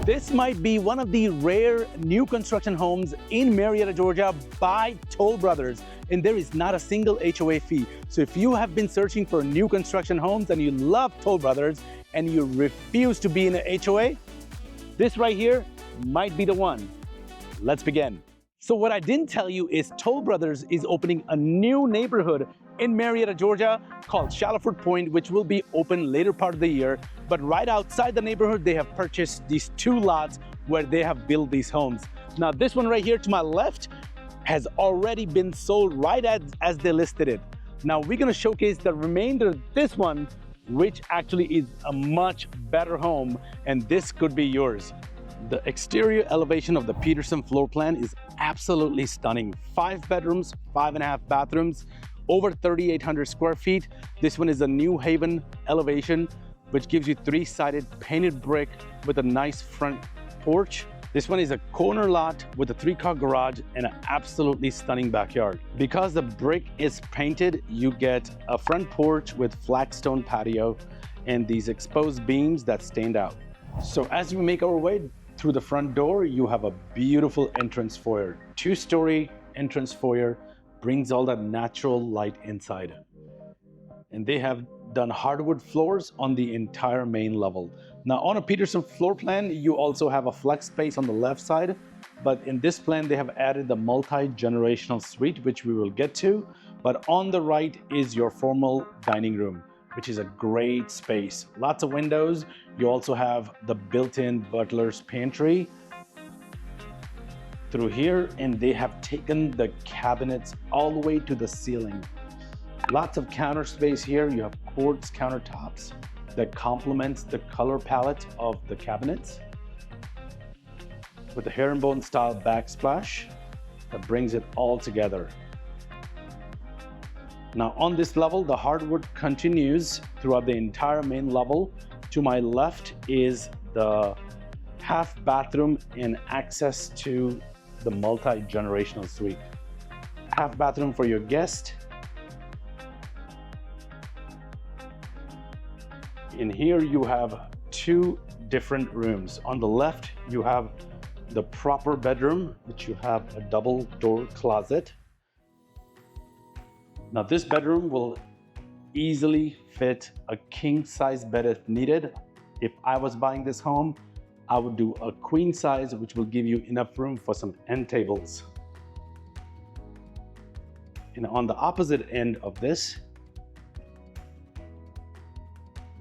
This might be one of the rare new construction homes in Marietta, Georgia by Toll Brothers, and there is not a single HOA fee. So if you have been searching for new construction homes and you love Toll Brothers and you refuse to be in an HOA, this right here might be the one. Let's begin. So what I didn't tell you is Toll Brothers is opening a new neighborhood in Marietta, Georgia called Shallowford Point, which will be open later part of the year. But right outside the neighborhood, they have purchased these two lots where they have built these homes. Now this one right here to my left has already been sold right as they listed it. Now we're gonna showcase the remainder of this one, which actually is a much better home, and this could be yours. The exterior elevation of the Peterson floor plan is absolutely stunning. 5 bedrooms, 5.5 bathrooms, over 3,800 square feet. This one is a New Haven elevation, which gives you 3-sided painted brick with a nice front porch. This one is a corner lot with a 3-car garage and an absolutely stunning backyard. Because the brick is painted, you get a front porch with flagstone patio and these exposed beams that stand out. So as we make our way through the front door, you have a beautiful entrance foyer. 2-story entrance foyer brings all that natural light inside. And they have done hardwood floors on the entire main level. Now on a Peterson floor plan, you also have a flex space on the left side, but in this plan, they have added the multi-generational suite, which we will get to. But on the right is your formal dining room, which is a great space. Lots of windows. You also have the built-in Butler's pantry through here, and they have taken the cabinets all the way to the ceiling. Lots of counter space here. You have Quartz countertops that complements the color palette of the cabinets with the herringbone style backsplash that brings it all together. Now on this level, the hardwood continues throughout the entire main level. To my left is the half bathroom and access to the multi-generational suite. Half bathroom for your guest. In here you have 2 different rooms. On the left, you have the proper bedroom, which you have a double door closet. Now this bedroom will easily fit a king size bed if needed. If I was buying this home, I would do a queen size, which will give you enough room for some end tables. And on the opposite end of this,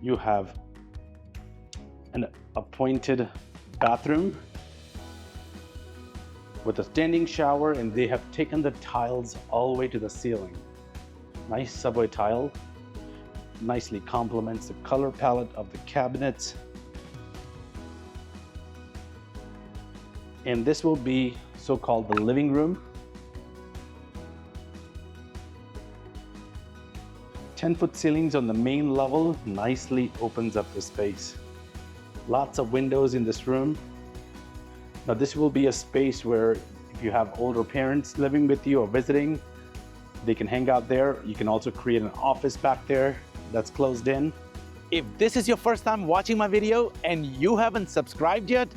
you have an appointed bathroom with a standing shower, and they have taken the tiles all the way to the ceiling. Nice subway tile, nicely complements the color palette of the cabinets. And this will be so-called the living room. 10-foot ceilings on the main level nicely opens up the space. Lots of windows in this room. Now this will be a space where if you have older parents living with you or visiting, they can hang out there. You can also create an office back there that's closed in. If this is your first time watching my video and you haven't subscribed yet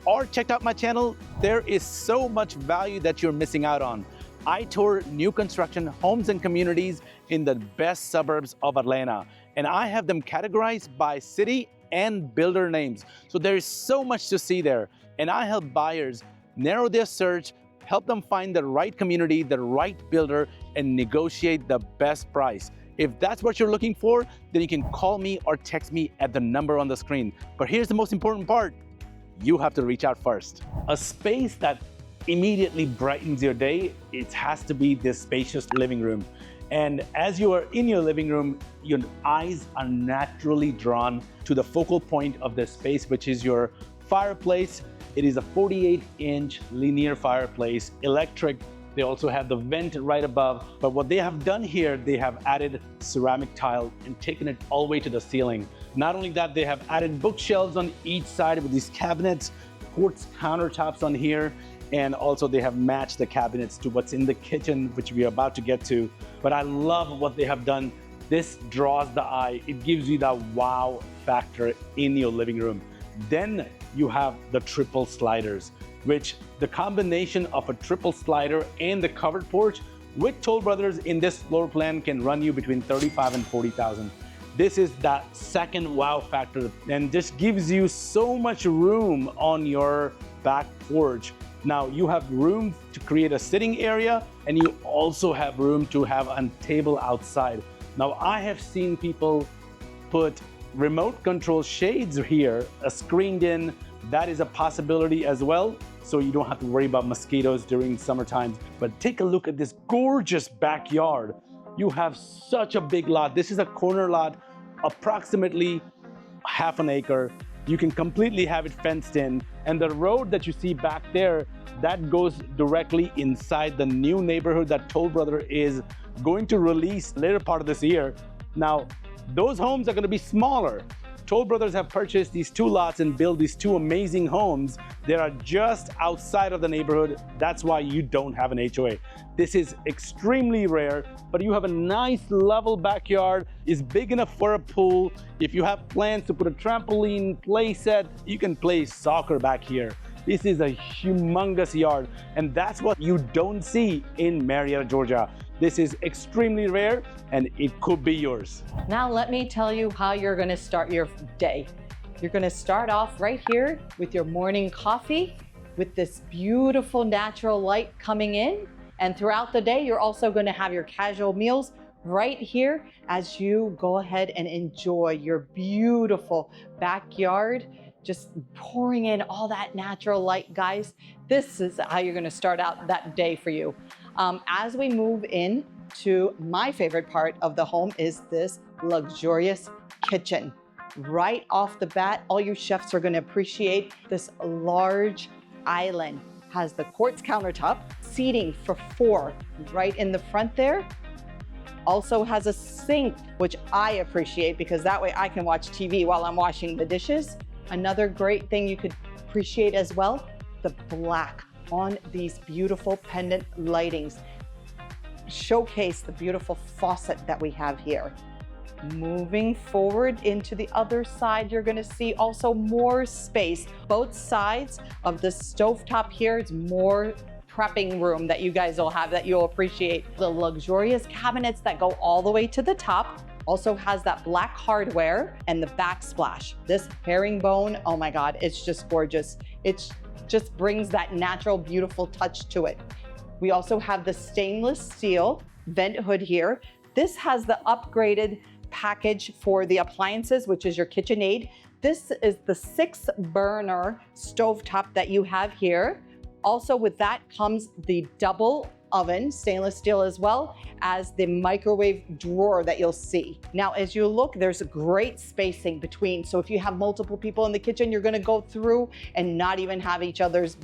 or checked out my channel, there is so much value that you're missing out on. I tour new construction homes and communities in the best suburbs of Atlanta, and I have them categorized by city and builder names. So there is so much to see there, and I help buyers narrow their search, help them find the right community, the right builder, and negotiate the best price. If that's what you're looking for, then you can call me or text me at the number on the screen. But here's the most important part. You have to reach out first. A space that immediately brightens your day, it has to be this spacious living room. And as you are in your living room, your eyes are naturally drawn to the focal point of this space, which is your fireplace. It is a 48-inch linear fireplace, electric. They also have the vent right above. But what they have done here, they have added ceramic tile and taken it all the way to the ceiling. Not only that, they have added bookshelves on each side with these cabinets, quartz countertops on here, and also they have matched the cabinets to what's in the kitchen, which we are about to get to. But I love what they have done. This draws the eye. It gives you that wow factor in your living room. Then you have the triple sliders, which the combination of a triple slider and the covered porch with Toll Brothers in this floor plan can run you between $35,000 and $40,000. This is that second wow factor and just gives you so much room on your back porch. Now you have room to create a sitting area and you also have room to have a table outside. Now I have seen people put remote control shades here, screened in. That is a possibility as well, so you don't have to worry about mosquitoes during summer times. But take a look at this gorgeous backyard. You have such a big lot. This is a corner lot, approximately half an acre. You can completely have it fenced in. And the road that you see back there, that goes directly inside the new neighborhood that Toll Brother is going to release later part of this year. Now, those homes are going to be smaller. Toll Brothers have purchased these two lots and built these two amazing homes. They are just outside of the neighborhood. That's why you don't have an HOA. This is extremely rare, but you have a nice level backyard. It's big enough for a pool. If you have plans to put a trampoline, play set, you can play soccer back here. This is a humongous yard, and that's what you don't see in Marietta, Georgia. This is extremely rare, and it could be yours. Now let me tell you how you're gonna start your day. You're gonna start off right here with your morning coffee, with this beautiful natural light coming in. And throughout the day, you're also gonna have your casual meals right here as you go ahead and enjoy your beautiful backyard, just pouring in all that natural light, guys. This is how you're gonna start out that day for you. As we move in to my favorite part of the home is this luxurious kitchen. Right off the bat, all you chefs are gonna appreciate this large island. Has the quartz countertop, seating for 4 right in the front there. Also has a sink, which I appreciate because that way I can watch TV while I'm washing the dishes. Another great thing you could appreciate as well, the black on these beautiful pendant lightings. Showcase the beautiful faucet that we have here. Moving forward into the other side, you're gonna see also more space. Both sides of the stovetop here is more prepping room that you guys will have that you'll appreciate. The luxurious cabinets that go all the way to the top. Also has that black hardware and the backsplash. This herringbone, oh my God, it's just gorgeous. It just brings that natural, beautiful touch to it. We also have the stainless steel vent hood here. This has the upgraded package for the appliances, which is your KitchenAid. This is the 6-burner stovetop that you have here. Also with that comes the double oven, stainless steel, as well as the microwave drawer that you'll see. Now, as you look, there's a great spacing between. So if you have multiple people in the kitchen, you're gonna go through and not even have each other's,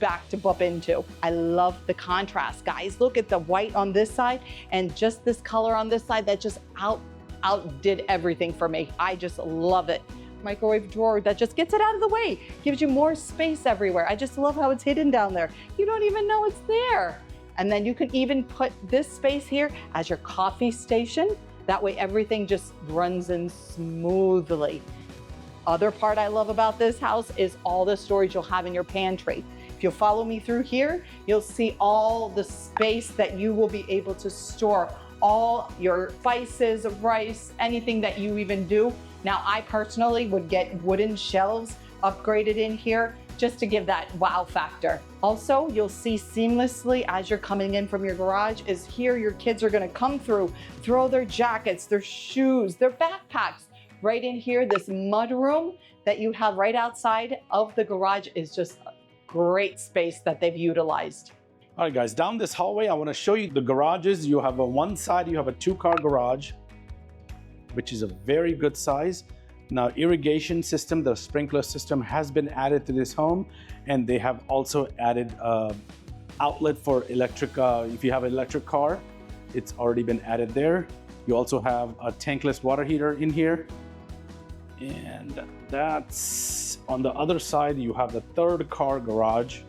back to bump into. I love the contrast, guys. Look at the white on this side and just this color on this side that just outdid everything for me. I just love it. Microwave drawer that just gets it out of the way, gives you more space everywhere. I just love how it's hidden down there. You don't even know it's there. And then you can even put this space here as your coffee station. That way everything just runs in smoothly. Other part I love about this house is all the storage you'll have in your pantry. If you'll follow me through here, you'll see all the space that you will be able to store all your spices, rice, anything that you even do. Now, I personally would get wooden shelves upgraded in here just to give that wow factor. Also, you'll see seamlessly as you're coming in from your garage is here your kids are gonna come through, throw their jackets, their shoes, their backpacks right in here. This mudroom that you have right outside of the garage is just a great space that they've utilized. All right, guys, down this hallway, I wanna show you the garages. You have on one side, you have a 2-car garage, which is a very good size. Now, irrigation system, the sprinkler system has been added to this home, and they have also added outlet for electric, if you have an electric car, it's already been added there. You also have a tankless water heater in here. And that's on the other side, you have the 3rd-car garage,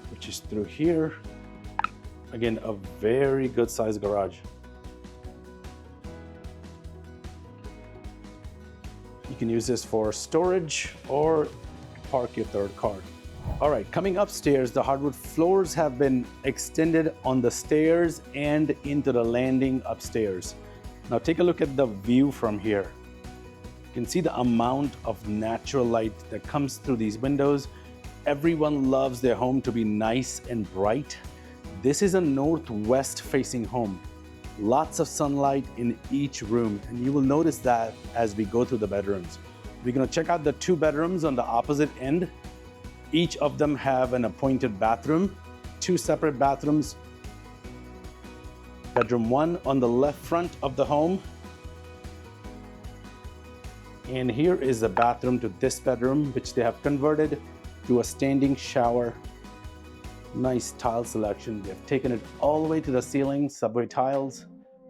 which is through here. Again, a very good sized garage. You can use this for storage or park your third car. All right, coming upstairs, the hardwood floors have been extended on the stairs and into the landing upstairs. Now take a look at the view from here. You can see the amount of natural light that comes through these windows. Everyone loves their home to be nice and bright. This is a northwest facing home. Lots of sunlight in each room, and you will notice that as we go through the bedrooms. We're gonna check out the 2 bedrooms on the opposite end. Each of them have an appointed bathroom, 2 separate bathrooms. Bedroom 1 on the left front of the home. And here is the bathroom to this bedroom, which they have converted to a standing shower. Nice tile selection. They've taken it all the way to the ceiling, subway tiles.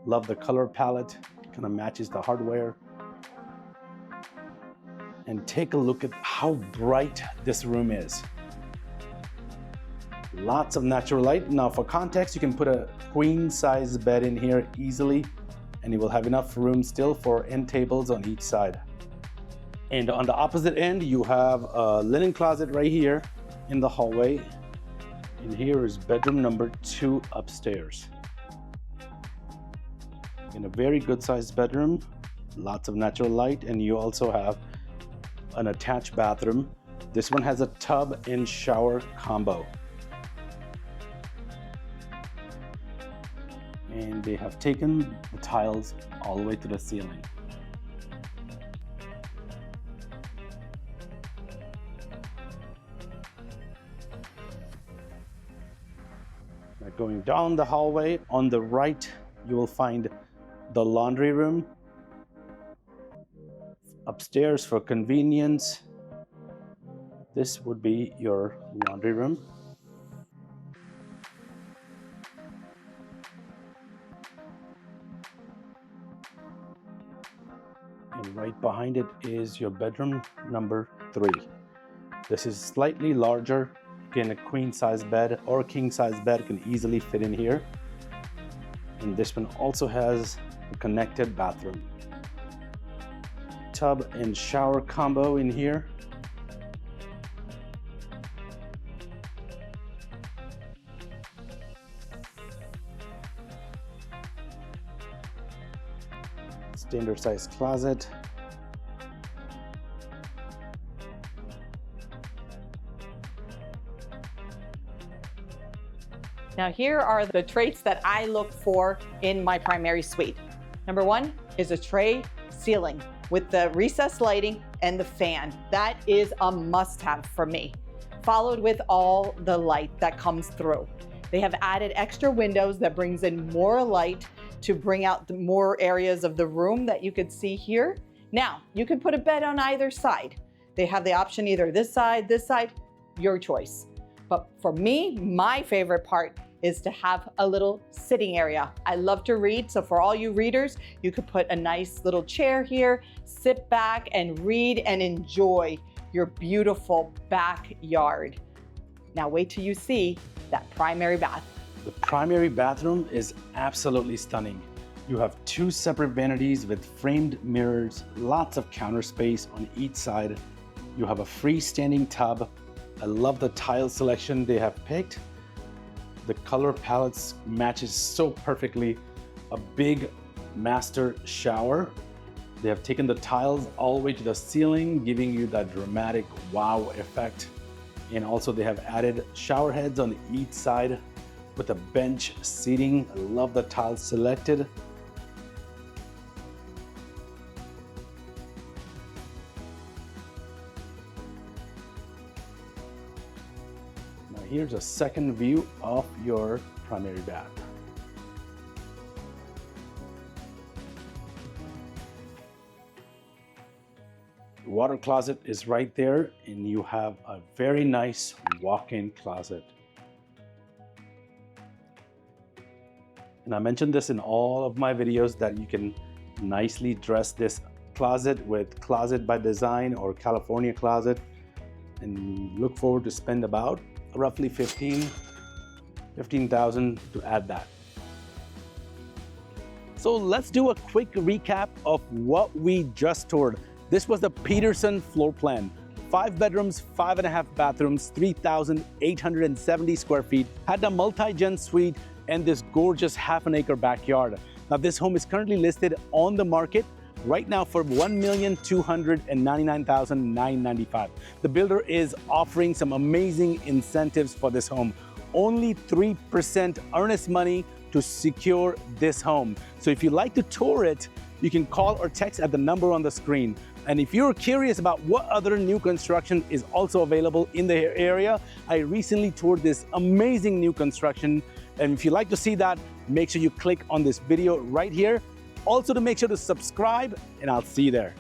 Love the color palette, kind of matches the hardware. And take a look at how bright this room is. Lots of natural light. Now for context, you can put a queen size bed in here easily, and you will have enough room still for end tables on each side. And on the opposite end, you have a linen closet right here in the hallway. And here is bedroom number 2 upstairs. In a very good sized bedroom, lots of natural light, and you also have an attached bathroom. This one has a tub and shower combo. And they have taken the tiles all the way to the ceiling. Now going down the hallway, on the right, you will find the laundry room. Upstairs for convenience, this would be your laundry room. And right behind it is your bedroom number 3. This is slightly larger. Again, a queen size bed or a king size bed can easily fit in here. And this one also has a connected bathroom. Tub and shower combo in here. Standard size closet. Now here are the traits that I look for in my primary suite. Number 1 is a tray ceiling with the recessed lighting and the fan. That is a must-have for me, followed with all the light that comes through. They have added extra windows that brings in more light to bring out the more areas of the room that you could see here. Now, you can put a bed on either side. They have the option either this side, your choice. But for me, my favorite part is to have a little sitting area. I love to read, so for all you readers, you could put a nice little chair here, sit back and read and enjoy your beautiful backyard. Now wait till you see that primary bath. The primary bathroom is absolutely stunning. You have 2 separate vanities with framed mirrors, lots of counter space on each side. You have a freestanding tub. I love the tile selection they have picked. The color palettes matches so perfectly. A big master shower. They have taken the tiles all the way to the ceiling, giving you that dramatic wow effect. And also they have added shower heads on each side with a bench seating. I love the tiles selected. Now here's a second view of your primary bath. The water closet is right there, and you have a very nice walk-in closet. And I mentioned this in all of my videos that you can nicely dress this closet with Closet by Design or California Closet, and look forward to spend about roughly $15,000 to add that. So let's do a quick recap of what we just toured. This was the Peterson floor plan. 5 bedrooms, 5.5 bathrooms, 3,870 square feet, had a multi-gen suite and this gorgeous half-acre backyard. Now this home is currently listed on the market right now for $1,299,995. The builder is offering some amazing incentives for this home. Only 3% earnest money to secure this home. So if you'd like to tour it, you can call or text at the number on the screen. And if you're curious about what other new construction is also available in the area, I recently toured this amazing new construction. And if you'd like to see that, make sure you click on this video right here. Also to make sure to subscribe, and I'll see you there.